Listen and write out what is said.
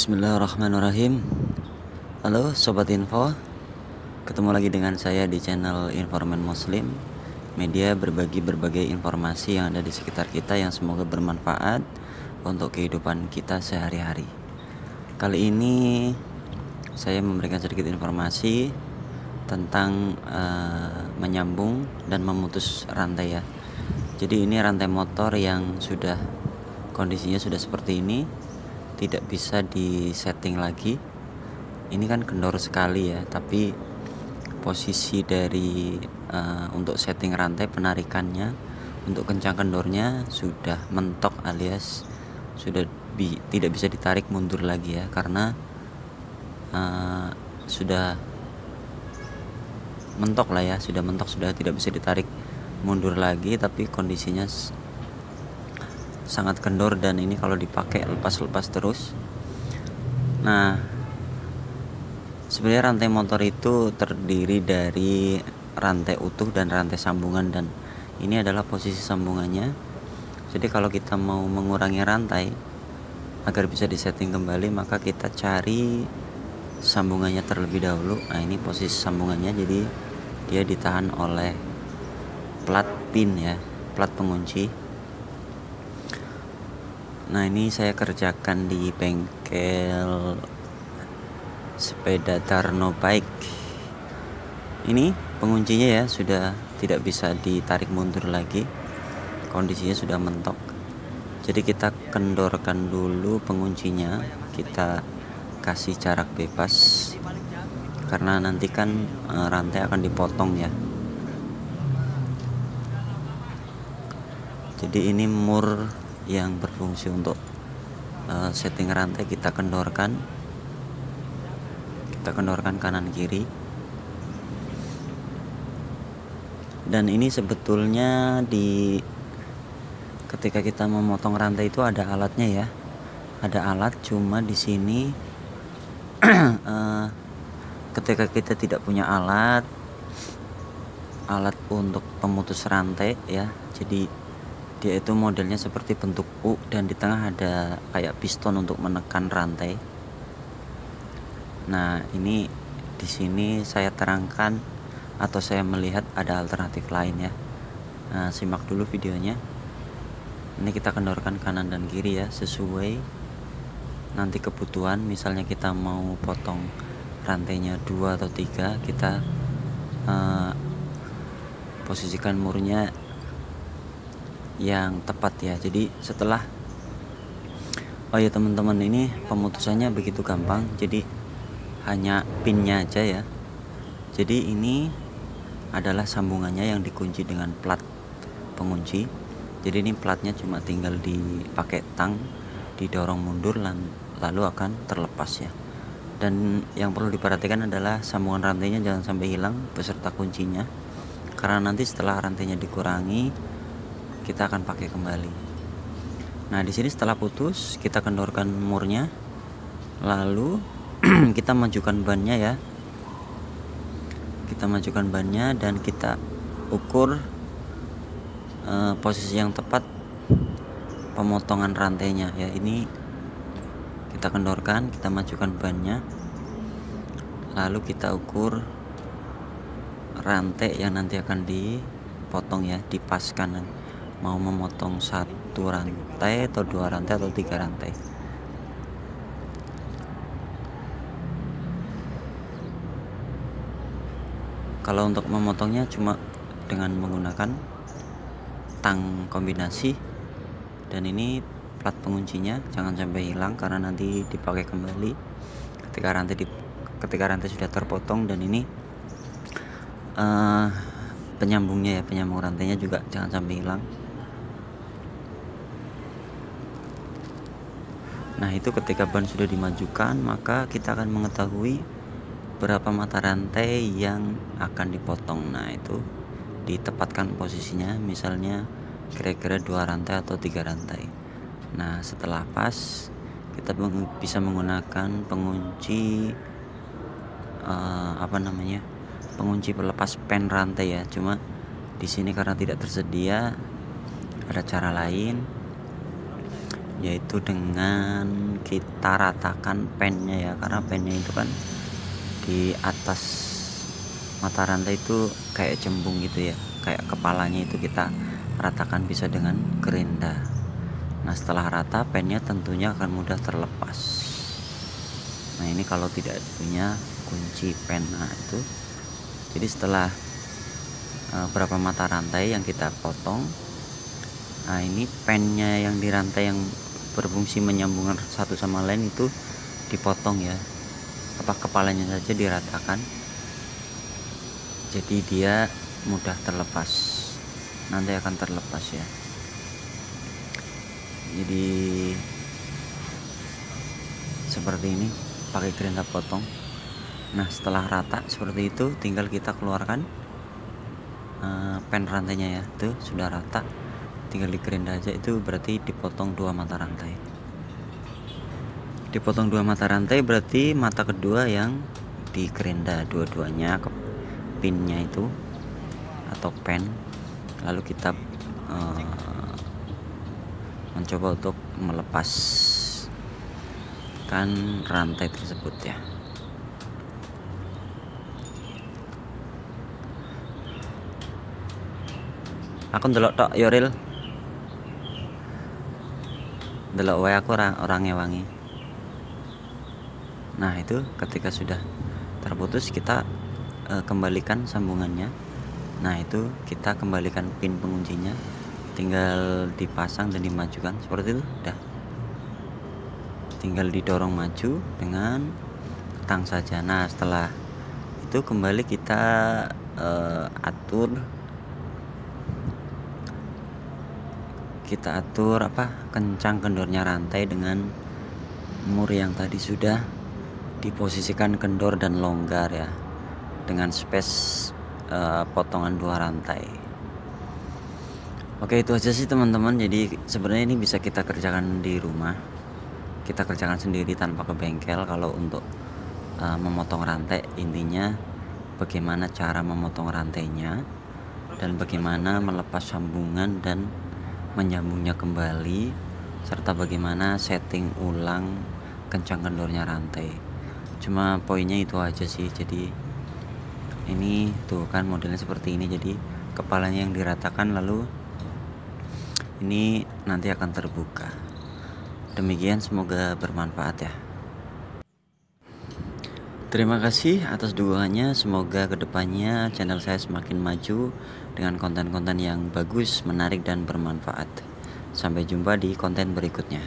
Bismillahirrahmanirrahim. Halo Sobat Info, ketemu lagi dengan saya di channel Informan Muslim, media berbagi berbagai informasi yang ada di sekitar kita yang semoga bermanfaat untuk kehidupan kita sehari-hari. Kali ini saya memberikan sedikit informasi tentang menyambung dan memutus rantai ya. Jadi ini rantai motor yang sudah kondisinya sudah seperti ini, tidak bisa disetting lagi. Ini kan kendor sekali ya, tapi posisi dari untuk setting rantai penarikannya untuk kencang kendornya sudah mentok alias sudah tidak bisa ditarik mundur lagi ya, karena sudah mentok lah ya, sudah mentok, sudah tidak bisa ditarik mundur lagi, tapi kondisinya sangat kendor dan ini kalau dipakai lepas-lepas terus. Nah, sebenarnya rantai motor itu terdiri dari rantai utuh dan rantai sambungan, dan ini adalah posisi sambungannya. Jadi kalau kita mau mengurangi rantai agar bisa disetting kembali, maka kita cari sambungannya terlebih dahulu. Nah, ini posisi sambungannya, jadi dia ditahan oleh plat pin ya, plat pengunci. Nah, ini saya kerjakan di bengkel sepeda Darno Bike. Ini penguncinya ya sudah tidak bisa ditarik mundur lagi, kondisinya sudah mentok. Jadi kita kendorkan dulu penguncinya, kita kasih jarak bebas karena nanti kan rantai akan dipotong ya. Jadi ini mur yang berfungsi untuk setting rantai, kita kendorkan kanan kiri. Dan ini sebetulnya ketika kita memotong rantai itu ada alatnya ya, ada alat, cuma di sini ketika kita tidak punya alat untuk pemutus rantai ya, jadi dia itu modelnya seperti bentuk U dan di tengah ada kayak piston untuk menekan rantai. Nah, ini di sini saya terangkan atau saya melihat ada alternatif lain ya. Nah, simak dulu videonya. Ini kita kendorkan kanan dan kiri ya, sesuai nanti kebutuhan. Misalnya kita mau potong rantainya 2 atau 3, kita posisikan murnya yang tepat ya. Jadi setelah teman-teman, ini pemutusannya begitu gampang, jadi hanya pinnya aja ya. Jadi ini adalah sambungannya yang dikunci dengan plat pengunci. Jadi ini platnya cuma tinggal dipakai tang, didorong mundur lalu akan terlepas ya. Dan yang perlu diperhatikan adalah sambungan rantainya jangan sampai hilang beserta kuncinya, karena nanti setelah rantainya dikurangi kita akan pakai kembali. Nah, di sini setelah putus kita kendorkan murnya, lalu kita majukan bannya ya. Kita majukan bannya dan kita ukur posisi yang tepat pemotongan rantainya ya. Ini kita kendorkan, kita majukan bannya, lalu kita ukur rantai yang nanti akan dipotong ya, di pas kanan. Mau memotong 1 rantai atau 2 rantai atau 3 rantai. Kalau untuk memotongnya cuma dengan menggunakan tang kombinasi, dan ini plat penguncinya jangan sampai hilang karena nanti dipakai kembali ketika rantai sudah terpotong. Dan ini penyambungnya ya, penyambung rantainya juga jangan sampai hilang. Nah, itu ketika ban sudah dimajukan, maka kita akan mengetahui berapa mata rantai yang akan dipotong. Nah, itu ditempatkan posisinya, misalnya kira-kira 2 rantai atau 3 rantai. Nah, setelah pas, kita bisa menggunakan pengunci pengunci pelepas pen rantai ya. Cuma di sini karena tidak tersedia, ada cara lain, yaitu dengan kita ratakan pennya ya, karena pennya itu kan di atas mata rantai itu kayak cembung gitu ya, kayak kepalanya itu kita ratakan bisa dengan gerinda. Nah setelah rata pennya tentunya akan mudah terlepas. Nah ini kalau tidak punya kunci pen, nah itu jadi setelah berapa mata rantai yang kita potong, nah ini pennya yang di rantai yang berfungsi menyambungkan satu sama lain itu dipotong ya, kepalanya saja diratakan, jadi dia mudah terlepas, nanti akan terlepas ya. Jadi seperti ini pakai gerinda potong. Nah setelah rata seperti itu tinggal kita keluarkan pen rantainya ya, tuh sudah rata, tinggal digerinda aja. Itu berarti dipotong 2 mata rantai. Dipotong 2 mata rantai berarti mata kedua yang digerinda dua-duanya ke pinnya itu atau pen, lalu kita mencoba untuk melepaskan rantai tersebut ya. Aku ndelok tok Yoril, ndelok wae aku orangnya wangi. Nah itu ketika sudah terputus kita kembalikan sambungannya. Nah itu kita kembalikan pin penguncinya, tinggal dipasang dan dimajukan seperti itu, udah tinggal didorong maju dengan tang saja. Nah setelah itu kembali kita atur kencang kendornya rantai dengan mur yang tadi sudah diposisikan kendor dan longgar ya, dengan space potongan 2 rantai. Oke itu aja sih teman-teman. Jadi sebenarnya ini bisa kita kerjakan di rumah, kita kerjakan sendiri tanpa ke bengkel. Kalau untuk memotong rantai, intinya bagaimana cara memotong rantainya dan bagaimana melepas sambungan dan menyambungnya kembali, serta bagaimana setting ulang kencang kendornya rantai. Cuma poinnya itu aja sih. Jadi ini tuh kan modelnya seperti ini, jadi kepalanya yang diratakan, lalu ini nanti akan terbuka. Demikian, semoga bermanfaat ya. Terima kasih atas dukungannya. Semoga kedepannya channel saya semakin maju dengan konten-konten yang bagus, menarik, dan bermanfaat. Sampai jumpa di konten berikutnya.